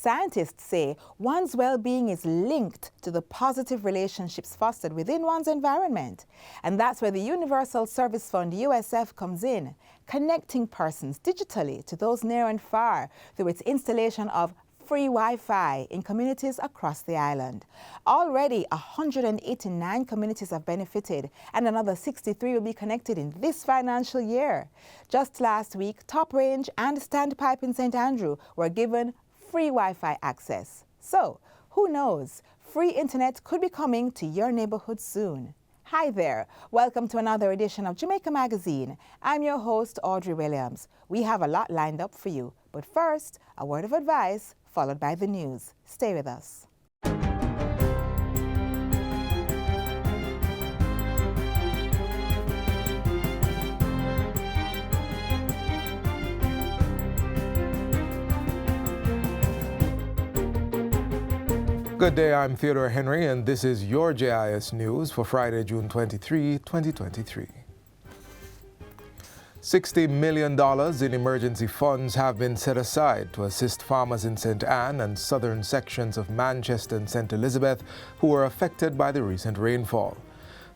scientists say one's well-being is linked to the positive relationships fostered within one's environment. And that's where the Universal Service Fund, USF, comes in, connecting persons digitally to those near and far through its installation of free Wi-Fi in communities across the island. Already, 189 communities have benefited, and another 63 will be connected in this financial year. Just last week, Top Range and Standpipe in St. Andrew were given free Wi-Fi access. So, who knows? Free internet could be coming to your neighborhood soon. Hi there. Welcome to another edition of Jamaica Magazine. I'm your host, Audrey Williams. We have a lot lined up for you. But first, a word of advice, followed by the news. Stay with us. Good day, I'm Theodore Henry, and this is your JIS News for Friday, June 23, 2023. $60 million in emergency funds have been set aside to assist farmers in St. Anne and southern sections of Manchester and St. Elizabeth who were affected by the recent rainfall.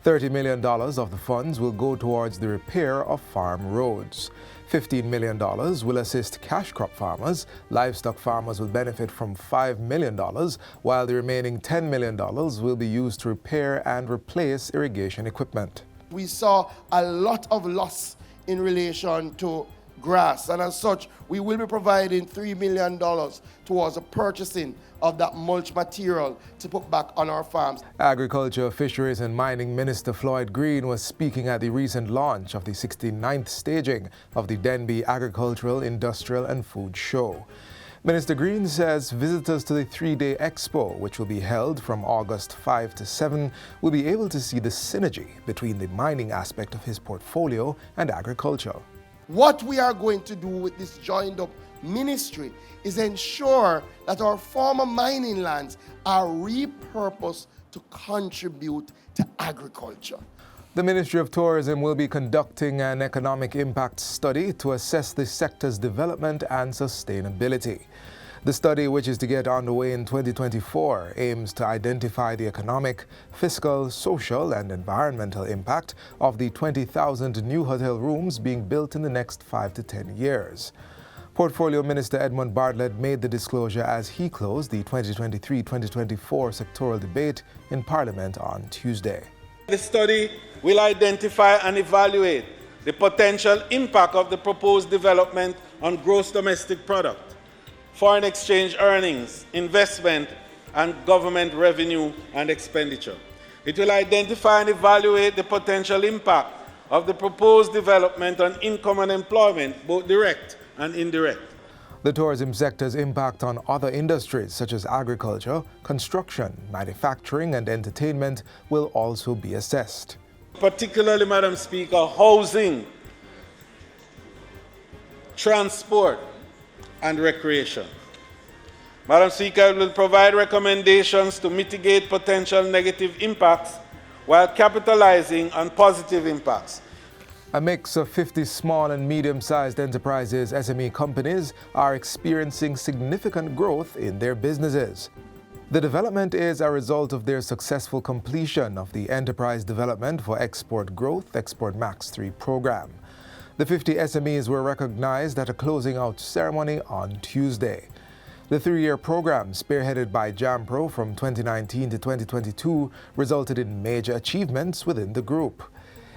$30 million of the funds will go towards the repair of farm roads. $15 million will assist cash crop farmers. Livestock farmers will benefit from $5 million, while the remaining $10 million will be used to repair and replace irrigation equipment. We saw a lot of loss in relation to grass, and as such, we will be providing $3 million towards the purchasing of that mulch material to put back on our farms. Agriculture, Fisheries and Mining Minister Floyd Green was speaking at the recent launch of the 69th staging of the Denbigh Agricultural, Industrial and Food Show. Minister Green says visitors to the three-day expo, which will be held from August 5 to 7, will be able to see the synergy between the mining aspect of his portfolio and agriculture. What we are going to do with this joined-up ministry is ensure that our former mining lands are repurposed to contribute to agriculture. The Ministry of Tourism will be conducting an economic impact study to assess the sector's development and sustainability. The study, which is to get underway in 2024, aims to identify the economic, fiscal, social and environmental impact of the 20,000 new hotel rooms being built in the next 5 to 10 years. Portfolio Minister Edmund Bartlett made the disclosure as he closed the 2023-2024 sectoral debate in Parliament on Tuesday. The study will identify and evaluate the potential impact of the proposed development on gross domestic product, foreign exchange earnings, investment, and government revenue and expenditure. It will identify and evaluate the potential impact of the proposed development on income and employment, both direct and indirect. The tourism sector's impact on other industries such as agriculture, construction, manufacturing, and entertainment will also be assessed. Particularly, Madam Speaker, housing, transport, and recreation. Madam Speaker, it will provide recommendations to mitigate potential negative impacts while capitalizing on positive impacts. A mix of 50 small and medium-sized enterprises, SME companies, are experiencing significant growth in their businesses. The development is a result of their successful completion of the Enterprise Development for Export Growth Export Max 3 program. The 50 SMEs were recognized at a closing out ceremony on Tuesday. The 3-year program, spearheaded by JAMPRO from 2019 to 2022, resulted in major achievements within the group.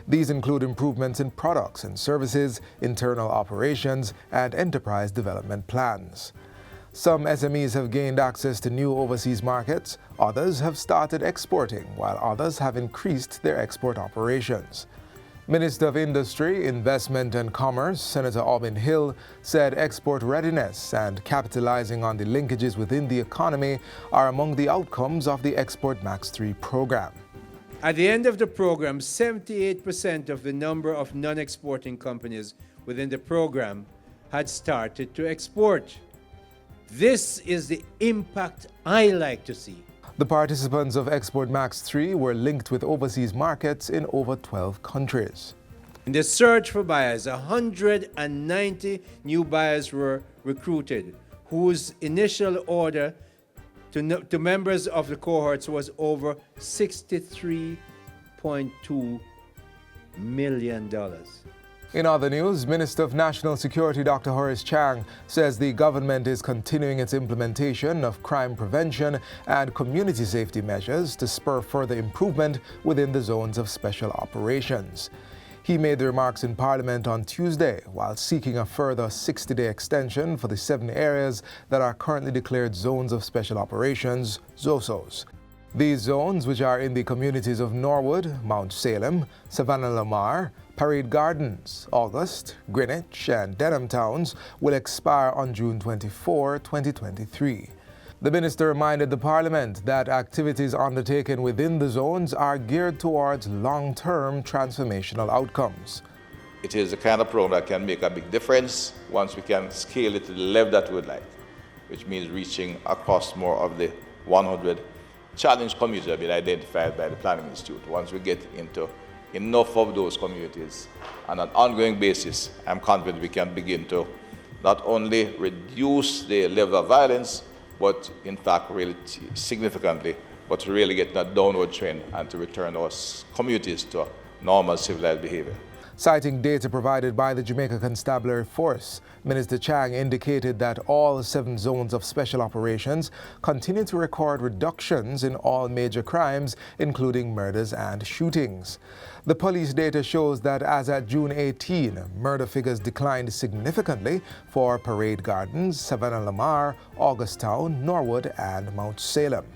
These include improvements in products and services, internal operations, and enterprise development plans. Some SMEs have gained access to new overseas markets, others have started exporting, while others have increased their export operations. Minister of Industry, Investment and Commerce, Senator Aubin Hill, said export readiness and capitalizing on the linkages within the economy are among the outcomes of the Export Max 3 program. At the end of the program, 78% of the number of non-exporting companies within the program had started to export. This is the impact I like to see. The participants of Export Max 3 were linked with overseas markets in over 12 countries. In the search for buyers, 190 new buyers were recruited, whose initial order to members of the cohorts was over $63.2 million. In other news, Minister of National Security Dr. Horace Chang says the government is continuing its implementation of crime prevention and community safety measures to spur further improvement within the zones of special operations. He made the remarks in Parliament on Tuesday while seeking a further 60-day extension for the 7 areas that are currently declared zones of special operations, ZOSOs. These zones, which are in the communities of Norwood, Mount Salem, Savannah-Lamar, Parade Gardens, August, Greenwich, and Denham towns, will expire on June 24, 2023. The minister reminded the Parliament that activities undertaken within the zones are geared towards long-term transformational outcomes. It is the kind of program that can make a big difference once we can scale it to the level that we would like, which means reaching across more of the 100 challenge communities that have been identified by the Planning Institute. Once we get into enough of those communities on an ongoing basis, I'm confident we can begin to not only reduce the level of violence, but in fact really significantly, but to really get that downward trend and to return our communities to normal civilized behavior. Citing data provided by the Jamaica Constabulary Force, Minister Chang indicated that all 7 zones of special operations continue to record reductions in all major crimes, including murders and shootings. The police data shows that as at June 18, murder figures declined significantly for Parade Gardens, Savannah-Lamar, Augusttown, Norwood, and Mount Salem.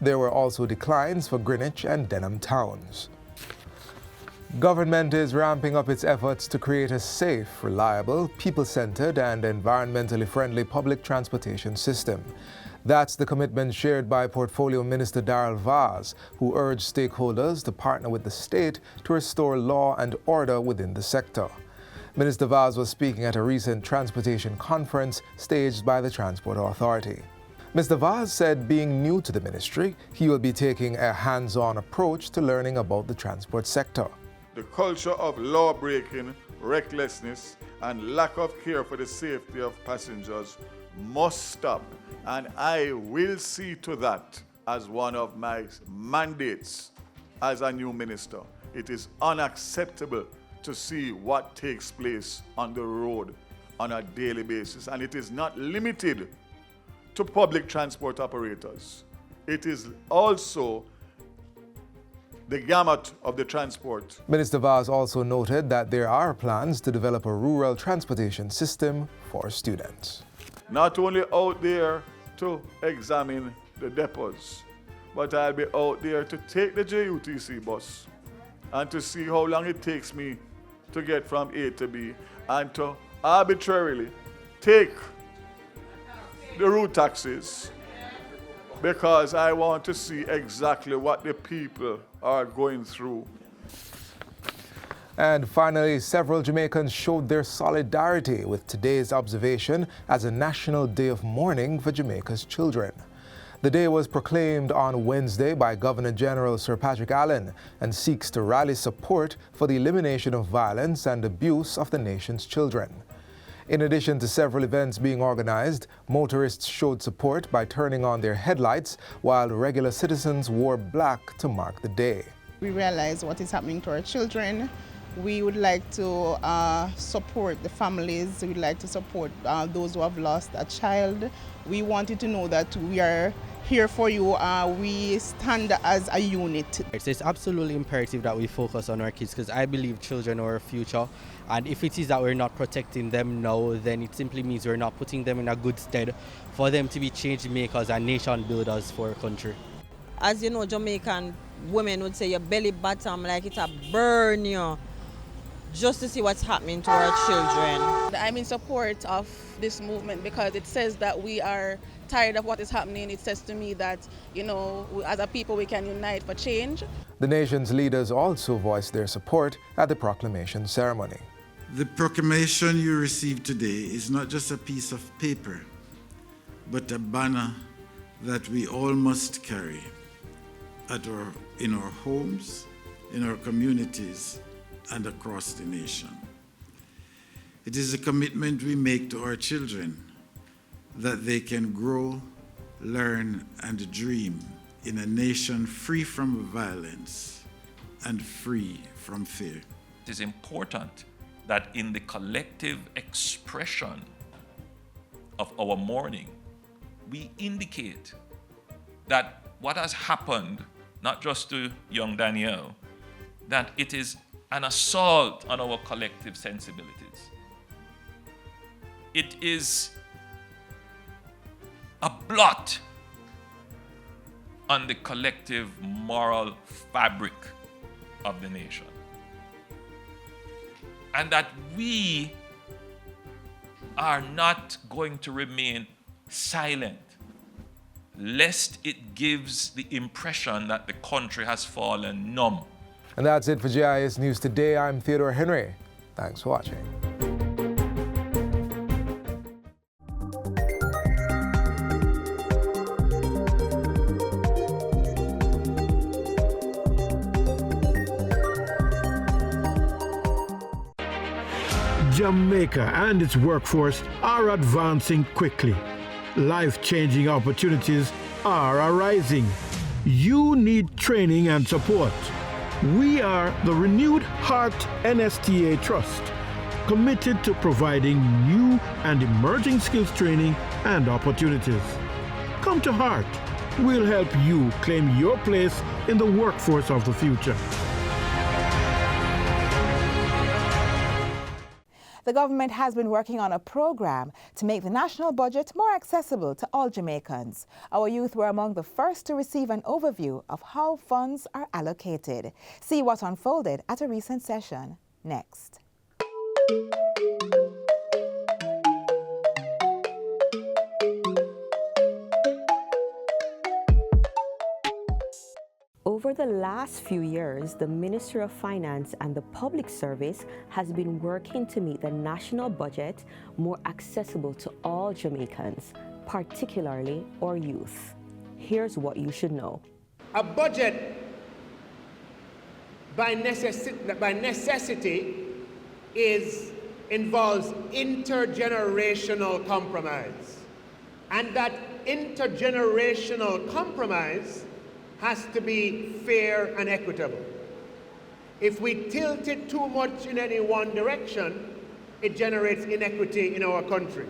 There were also declines for Greenwich and Denham towns. Government is ramping up its efforts to create a safe, reliable, people-centered, and environmentally friendly public transportation system. That's the commitment shared by Portfolio Minister Darrell Vaz, who urged stakeholders to partner with the state to restore law and order within the sector. Minister Vaz was speaking at a recent transportation conference staged by the Transport Authority. Mr. Vaz said being new to the ministry, he will be taking a hands-on approach to learning about the transport sector. The culture of law-breaking, recklessness, and lack of care for the safety of passengers must stop, and I will see to that as one of my mandates as a new minister. It is unacceptable to see what takes place on the road on a daily basis, and it is not limited to public transport operators. It is also the gamut of the transport. Minister Vaz also noted that there are plans to develop a rural transportation system for students. Not only out there to examine the depots, but I'll be out there to take the JUTC bus and to see how long it takes me to get from A to B, and to arbitrarily take the route taxis, because I want to see exactly what the people are going through. And finally, several Jamaicans showed their solidarity with today's observation as a National Day of Mourning for Jamaica's children. The day was proclaimed on Wednesday by Governor General Sir Patrick Allen and seeks to rally support for the elimination of violence and abuse of the nation's children. In addition to several events being organized, motorists showed support by turning on their headlights, while regular citizens wore black to mark the day. We realize what is happening to our children. We would like to support the families. We would like to support those who have lost a child. We wanted to know that we are here for you. We stand as a unit. It's absolutely imperative that we focus on our kids, because I believe children are our future. And if it is that we're not protecting them now, then it simply means we're not putting them in a good stead for them to be change makers and nation builders for our country. As you know, Jamaican women would say your belly bottom like it a burn you, just to see what's happening to our children. I'm in support of this movement because it says that we are tired of what is happening. It says to me that, you know, as a people we can unite for change. The nation's leaders also voiced their support at the proclamation ceremony. The proclamation you received today is not just a piece of paper, but a banner that we all must carry in our homes, in our communities, and across the nation. It is a commitment we make to our children that they can grow, learn, and dream in a nation free from violence and free from fear. It is important that in the collective expression of our mourning, we indicate that what has happened, not just to young Danielle, that it is an assault on our collective sensibilities. It is a blot on the collective moral fabric of the nation. And that we are not going to remain silent, lest it gives the impression that the country has fallen numb. And that's it for GIS News Today. I'm Theodore Henry. Thanks for watching. Jamaica and its workforce are advancing quickly. Life-changing opportunities are arising. You need training and support. We are the Renewed Heart NSTA Trust, committed to providing new and emerging skills training and opportunities. Come to Heart. We'll help you claim your place in the workforce of the future. The government has been working on a program to make the national budget more accessible to all Jamaicans. Our youth were among the first to receive an overview of how funds are allocated. See what unfolded at a recent session next. Over the last few years, the Ministry of Finance and the Public Service has been working to make the national budget more accessible to all Jamaicans, particularly our youth. Here's what you should know. A budget, by necessity, involves intergenerational compromise. And that intergenerational compromise has to be fair and equitable. If we tilt it too much in any one direction, it generates inequity in our country.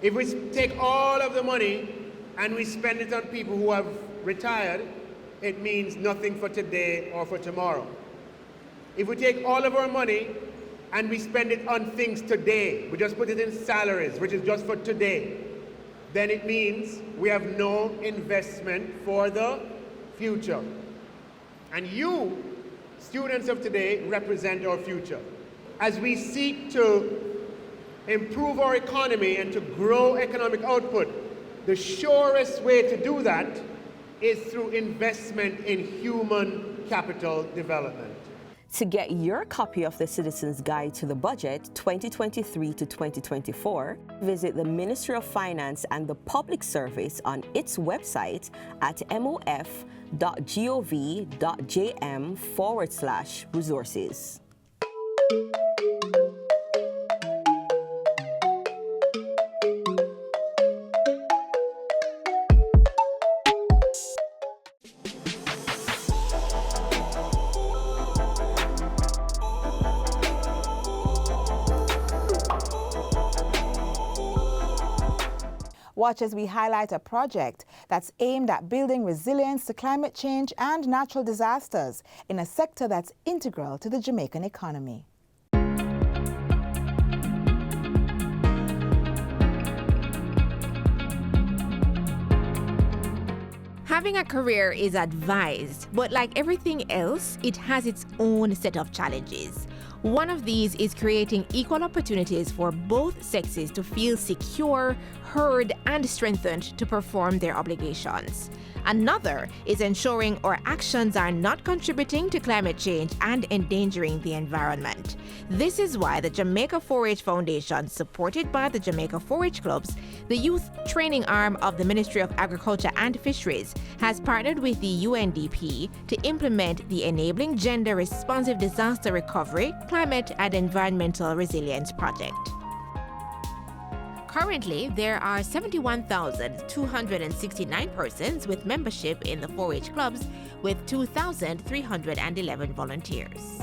If we take all of the money and we spend it on people who have retired, it means nothing for today or for tomorrow. If we take all of our money and we spend it on things today, we just put it in salaries, which is just for today, then it means we have no investment for the future. And you, students of today, represent our future. As we seek to improve our economy and to grow economic output, the surest way to do that is through investment in human capital development. To get your copy of the Citizen's Guide to the Budget 2023 to 2024, visit the Ministry of Finance and the Public Service on its website at mof.gov.jm/resources. Watch as we highlight a project that's aimed at building resilience to climate change and natural disasters in a sector that's integral to the Jamaican economy. Having a career is advised, but like everything else, it has its own set of challenges. One of these is creating equal opportunities for both sexes to feel secure, heard, and strengthened to perform their obligations. Another is ensuring our actions are not contributing to climate change and endangering the environment. This is why the Jamaica 4-H Foundation, supported by the Jamaica 4-H Clubs, the youth training arm of the Ministry of Agriculture and Fisheries, has partnered with the UNDP to implement the Enabling Gender Responsive Disaster Recovery, Climate and Environmental Resilience Project. Currently, there are 71,269 persons with membership in the 4-H clubs, with 2,311 volunteers.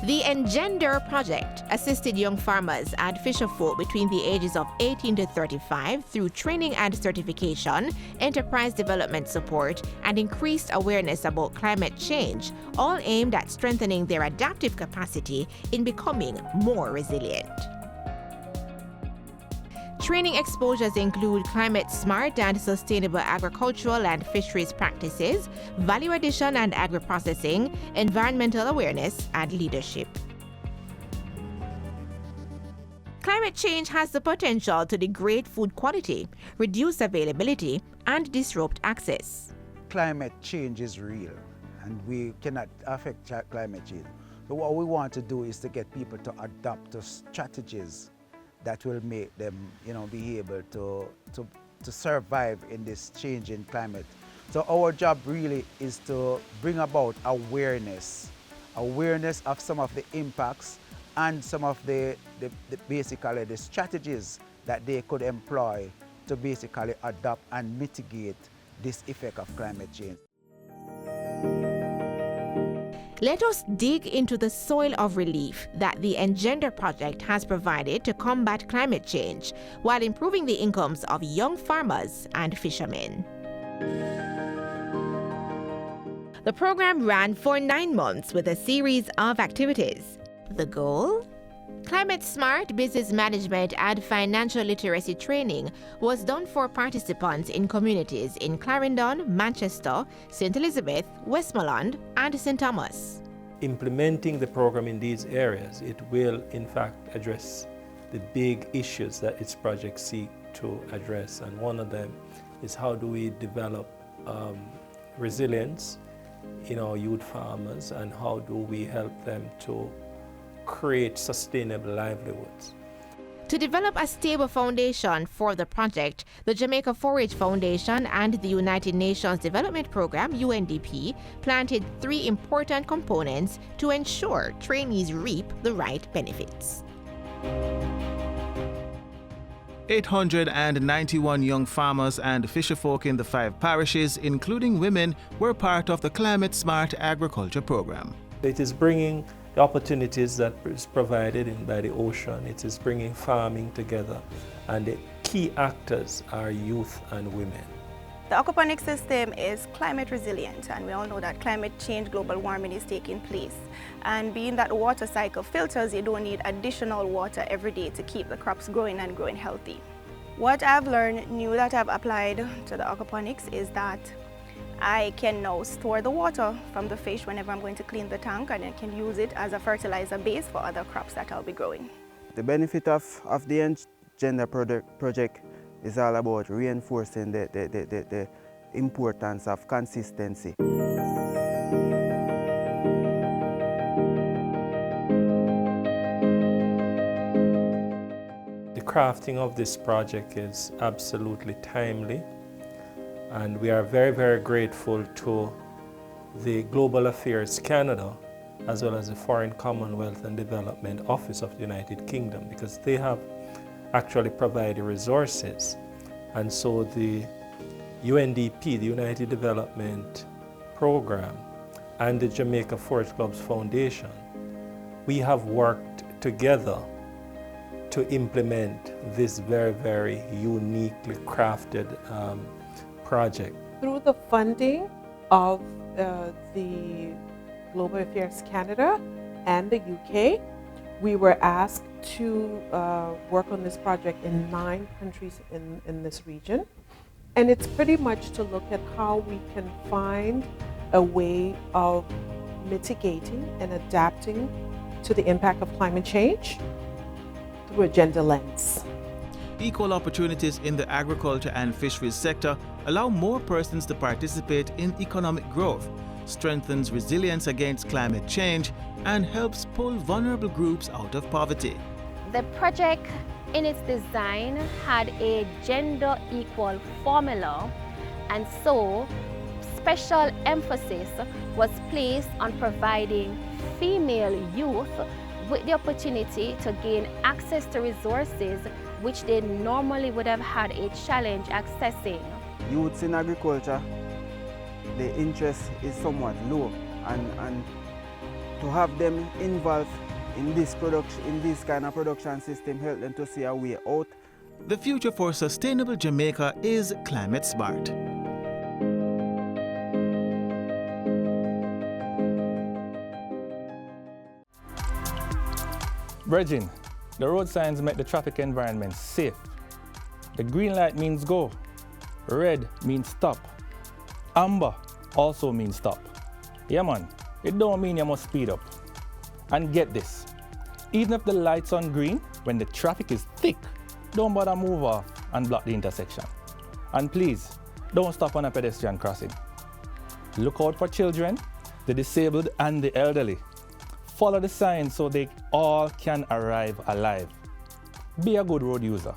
The Engender Project assisted young farmers and fisherfolk between the ages of 18 to 35 through training and certification, enterprise development support, and increased awareness about climate change, all aimed at strengthening their adaptive capacity in becoming more resilient. Training exposures include climate-smart and sustainable agricultural and fisheries practices, value addition and agri-processing, environmental awareness, and leadership. Climate change has the potential to degrade food quality, reduce availability, and disrupt access. Climate change is real, and we cannot affect climate change. So what we want to do is to get people to adopt to strategies that will make them, be able to survive in this changing climate. So our job really is to bring about awareness of some of the impacts and some of basically the strategies that they could employ to basically adapt and mitigate this effect of climate change. Let us dig into the soil of relief that the Engender Project has provided to combat climate change while improving the incomes of young farmers and fishermen. The program ran for 9 months with a series of activities. The goal? Climate-smart business management and financial literacy training was done for participants in communities in Clarendon, Manchester, St. Elizabeth, Westmoreland, and St. Thomas. Implementing the program in these areas, it will in fact address the big issues that its projects seek to address. And one of them is how do we develop resilience in our youth farmers, and how do we help them to create sustainable livelihoods. To develop a stable foundation for the project, the Jamaica 4-H Foundation and the United Nations Development Programme, UNDP, planted 3 important components to ensure trainees reap the right benefits. 891 young farmers and fisherfolk in the 5 parishes, including women, were part of the Climate Smart Agriculture Program. It is bringing the opportunities that is provided by the ocean. It is bringing farming together, and the key actors are youth and women. The aquaponics system is climate resilient, and we all know that climate change, global warming is taking place. And being that the water cycle filters, you don't need additional water every day to keep the crops growing and growing healthy. What I've learned new that I've applied to the aquaponics is that I can now store the water from the fish whenever I'm going to clean the tank, and I can use it as a fertilizer base for other crops that I'll be growing. The benefit of the Engender project is all about reinforcing the importance of consistency. The crafting of this project is absolutely timely, and we are very, very grateful to the Global Affairs Canada as well as the Foreign Commonwealth and Development Office of the United Kingdom, because they have actually provided resources. And so the UNDP, the United Development Program, and the Jamaica 4-H Clubs Foundation, we have worked together to implement this very, very uniquely crafted project. Through the funding of the Global Affairs Canada and the UK, we were asked to work on this project in 9 countries in this region. And it's pretty much to look at how we can find a way of mitigating and adapting to the impact of climate change through a gender lens. Equal opportunities in the agriculture and fisheries sector allow more persons to participate in economic growth, strengthens resilience against climate change, and helps pull vulnerable groups out of poverty. The project in its design had a gender equal formula, and so special emphasis was placed on providing female youth with the opportunity to gain access to resources which they normally would have had a challenge accessing. Youths in agriculture, the interest is somewhat low, and to have them involved in this kind of production system help them to see a way out. The future for sustainable Jamaica is climate smart. Brethren, the road signs make the traffic environment safe. The green light means go. Red means stop. Amber also means stop. Yeah man, it don't mean you must speed up. And get this, even if the light's on green, when the traffic is thick, don't bother move off and block the intersection. And please, don't stop on a pedestrian crossing. Look out for children, the disabled and the elderly. Follow the signs so they all can arrive alive. Be a good road user.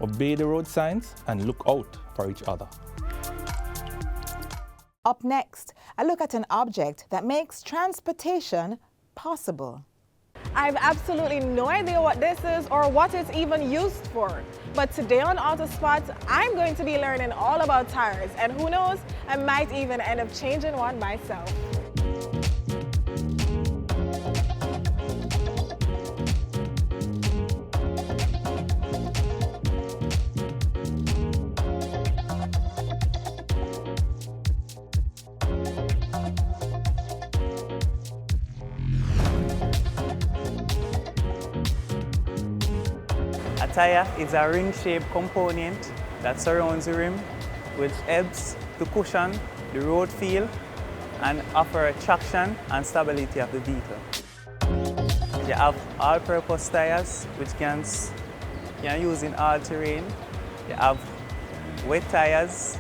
Obey the road signs and look out for each other. Up next, a look at an object that makes transportation possible. I have absolutely no idea what this is or what it's even used for. But today on Autospot, I'm going to be learning all about tires, and who knows, I might even end up changing one myself. A tire is a ring-shaped component that surrounds the rim, which helps to cushion the road feel and offer traction and stability of the vehicle. You have all-purpose tires, which can use in all terrain. You have wet tires.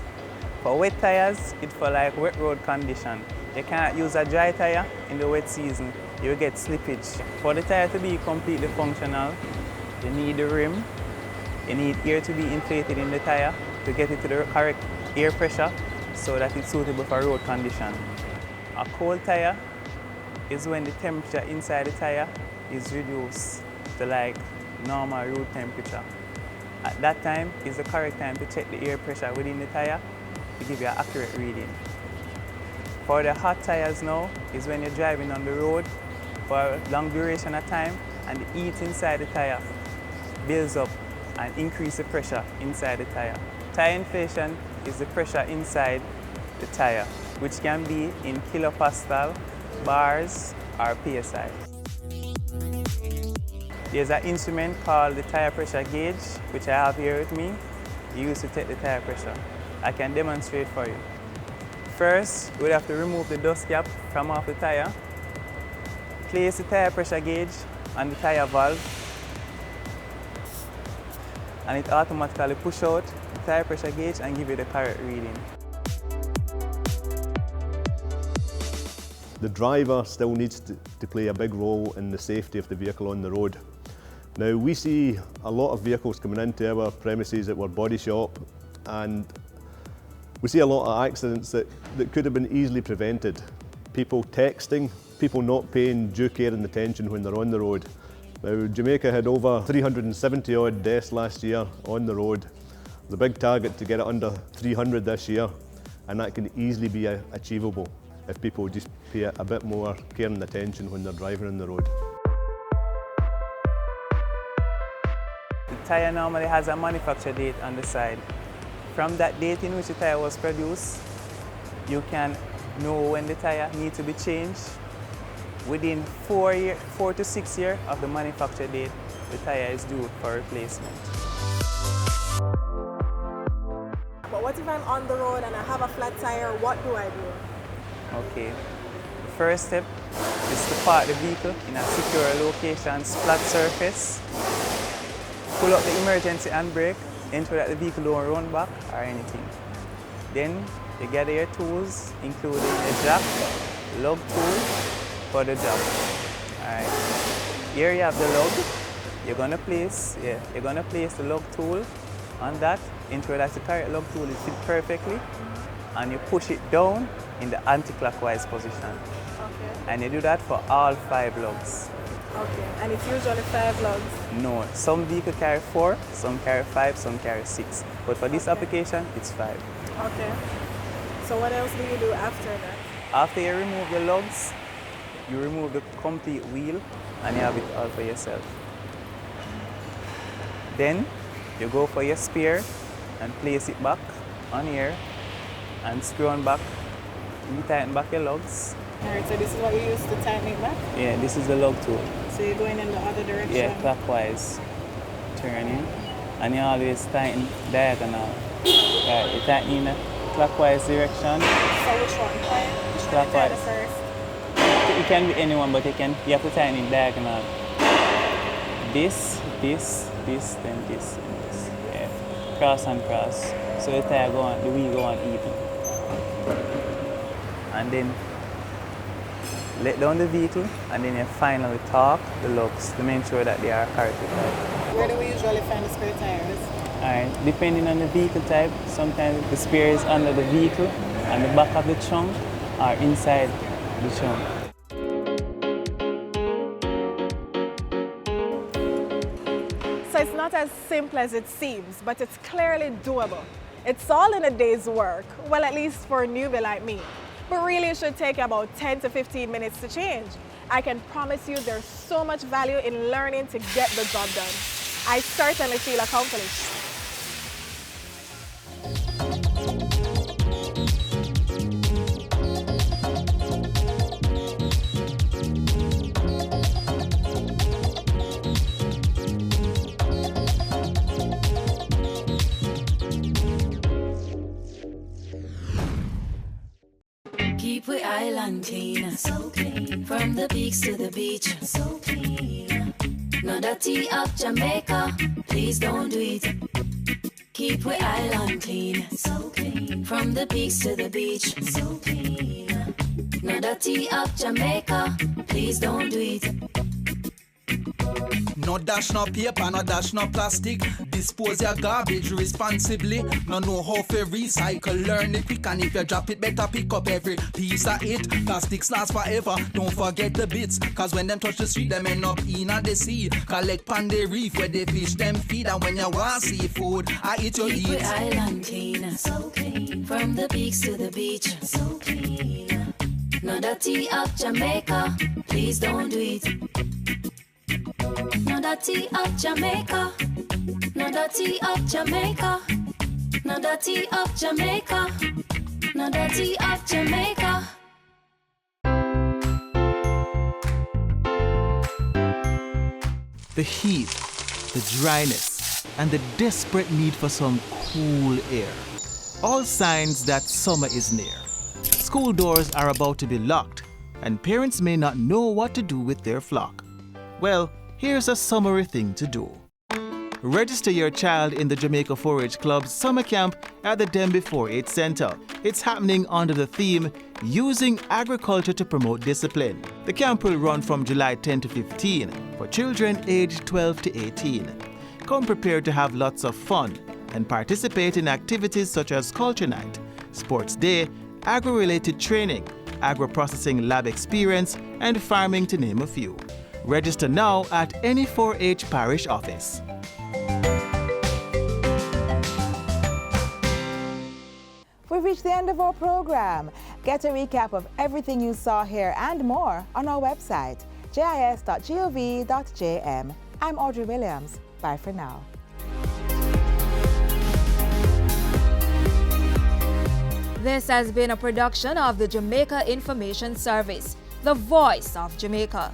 For wet tires, it's for like wet road condition. You cannot use a dry tire in the wet season. You get slippage. For the tire to be completely functional, you need the rim, you need air to be inflated in the tire to get it to the correct air pressure so that it's suitable for road condition. A cold tire is when the temperature inside the tire is reduced to like normal road temperature. At that time is the correct time to check the air pressure within the tire to give you an accurate reading. For the hot tires now is when you're driving on the road for a long duration of time and the heat inside the tire builds up and increases the pressure inside the tire. Tire inflation is the pressure inside the tire, which can be in kilopascal, bars, or PSI. There's an instrument called the tire pressure gauge, which I have here with me. You use to take the tire pressure. I can demonstrate for you. First, we'll have to remove the dust cap from off the tire. Place the tire pressure gauge on the tire valve, and it automatically pushes out the tire pressure gauge and give you the correct reading. The driver still needs to play a big role in the safety of the vehicle on the road. Now, we see a lot of vehicles coming into our premises at our body shop, and we see a lot of accidents that could have been easily prevented. People texting, people not paying due care and attention when they're on the road. Now, Jamaica had over 370 odd deaths last year on the road. The big target to get it under 300 this year, and that can easily be achievable if people just pay a bit more care and attention when they're driving on the road. The tyre normally has a manufacture date on the side. From that date in which the tyre was produced, you can know when the tyre needs to be changed. Within 4 to 6 years of the manufacture date, the tyre is due for replacement. But what if I'm on the road and I have a flat tire, what do I do? Okay, the first step is to park the vehicle in a secure location, flat surface. Pull up the emergency handbrake, ensure that the vehicle don't run back or anything. Then you gather your tools, including a jack, lug tool for the job. Alright. Here you have the lug. You're gonna place the lug tool on that, ensure that the correct lug tool is fit perfectly, and you push it down in the anti-clockwise position. Okay. And you do that for all 5 lugs. Okay, and it's usually 5 logs? No, some vehicles carry 4, some carry 5, some carry 6. But for this application, it's 5. Okay. So what else do you do after that? After you remove the lugs, you remove the complete wheel and you have it all for yourself. Then you go for your spare and place it back on here and screw on back. You tighten back your lugs. Alright, so this is what you use to tighten it back? Yeah, this is the lug tool. So you're going in the other direction? Yeah, clockwise, turning. And you always tighten diagonal. Right, you tighten in the clockwise direction. So which one? Clockwise. First? It can be anyone, but you have to tighten it diagonal. This, then this, and this. Yeah, cross and cross. So the tire go on, the wheel go on even. And then let down the vehicle, and then you finally torque the lugs to make sure that they are correctly tight. Where do we usually find the spare tires? Alright, depending on the vehicle type, sometimes the spare is under the vehicle and the back of the trunk or inside the trunk. So it's not as simple as it seems, but it's clearly doable. It's all in a day's work, well, at least for a newbie like me. But really, it should take about 10 to 15 minutes to change. I can promise you there's so much value in learning to get the job done. I certainly feel accomplished. Keep we island clean, so clean. From the peaks to the beach, so clean. No dirty up Jamaica, please don't do it. Keep we island clean, so clean. From the peaks to the beach, so clean. No dirty up Jamaica, please don't do it. No dash no paper, no dash no plastic. Dispose your garbage responsibly. No know how to recycle, learn it quick. And if you drop it, better pick up every piece of it. Plastics last forever, don't forget the bits. Cause when them touch the street, them end up in the sea. Collect pan the reef where they fish them feed. And when you want seafood, I eat your Keep eat. we island clean, so clean. From the peaks to the beach, so clean. No dirty up Jamaica, please don't do it. No dirty up Jamaica, no dirty up Jamaica, no dirty up Jamaica, no dirty up Jamaica. The heat, the dryness, and the desperate need for some cool air. All signs that summer is near. School doors are about to be locked, and parents may not know what to do with their flock. Well, here's a summary thing to do. Register your child in the Jamaica 4-H Club's summer camp at the Denby 4-H Center. It's happening under the theme, Using Agriculture to Promote Discipline. The camp will run from July 10 to 15 for children aged 12 to 18. Come prepared to have lots of fun and participate in activities such as Culture Night, Sports Day, agro-related training, agro-processing lab experience, and farming, to name a few. Register now at any 4-H parish office. We've reached the end of our program. Get a recap of everything you saw here and more on our website, jis.gov.jm. I'm Audrey Williams. Bye for now. This has been a production of the Jamaica Information Service, the voice of Jamaica.